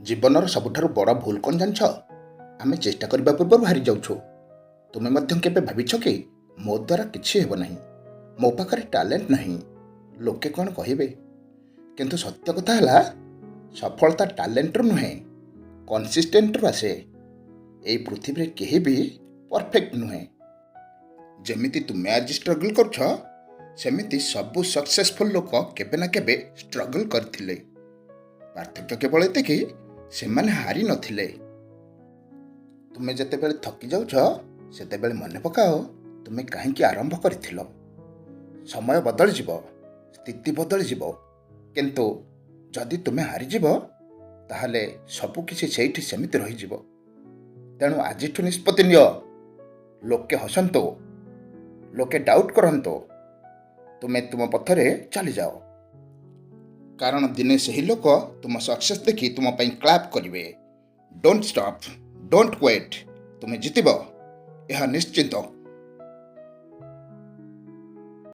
ଜୀବନର ସବୁଠାରୁ ବଡ଼ ଭୁଲ କ'ଣ ଜାଣିଛ? ଆମେ ଚେଷ୍ଟା କରିବା ପୂର୍ବରୁ ହାରି ଯାଉଛୁ। ତୁମେ ମଧ୍ୟ କେବେ ଭାବିଛ କି ମୋ ଦ୍ୱାରା କିଛି ହେବ ନାହିଁ, ମୋ ପାଖରେ ଟ୍ୟାଲେଣ୍ଟ ନାହିଁ, ଲୋକେ କ'ଣ କହିବେ? କିନ୍ତୁ ସତ୍ୟ କଥା ହେଲା, ସଫଳତା ଟ୍ୟାଲେଣ୍ଟରୁ ନୁହେଁ, କନସିଷ୍ଟେଣ୍ଟରୁ ଆସେ। ଏଇ ପୃଥିବୀରେ କେହି ବି ପରଫେକ୍ଟ ନୁହେଁ। ଯେମିତି ତୁମେ ଆଜି ଷ୍ଟ୍ରଗଲ୍ କରୁଛ, ସେମିତି ସବୁ ସକ୍ସେସଫୁଲ୍ ଲୋକ କେବେ ନା କେବେ ଷ୍ଟ୍ରଗଲ୍ କରିଥିଲେ। ପାର୍ଥକ୍ୟ କେବଳ ଏତିକି, ସେମାନେ ହାରି ନଥିଲେ। ତୁମେ ଯେତେବେଳେ ଥକି ଯାଉଛ, ସେତେବେଳେ ମନେ ପକାଅ ତୁମେ କାହିଁକି ଆରମ୍ଭ କରିଥିଲ। ସମୟ ବଦଳିଯିବ, ସ୍ଥିତି ବଦଳିଯିବ, କିନ୍ତୁ ଯଦି ତୁମେ ହାରିଯିବ, ତାହେଲେ ସବୁକିଛି ସେଇଠି ସେମିତି ରହିଯିବ। ତେଣୁ ଆଜିଠୁ ନିଷ୍ପତ୍ତି ନିଅ। ଲୋକେ ହସନ୍ତୁ, ଲୋକେ ଡାଉଟ୍ କରନ୍ତୁ, ତୁମେ ତୁମ ପଥରେ ଚାଲିଯାଅ। କାରଣ ଦିନେ ସେହି ଲୋକ ତୁମ ସକ୍ସେସ୍ ଦେଖି ତୁମ ପାଇଁ କ୍ଲାପ୍ କରିବେ। Don't stop, don't wait. ତୁମେ ଜିତିବ, ଏହା ନିଶ୍ଚିତ।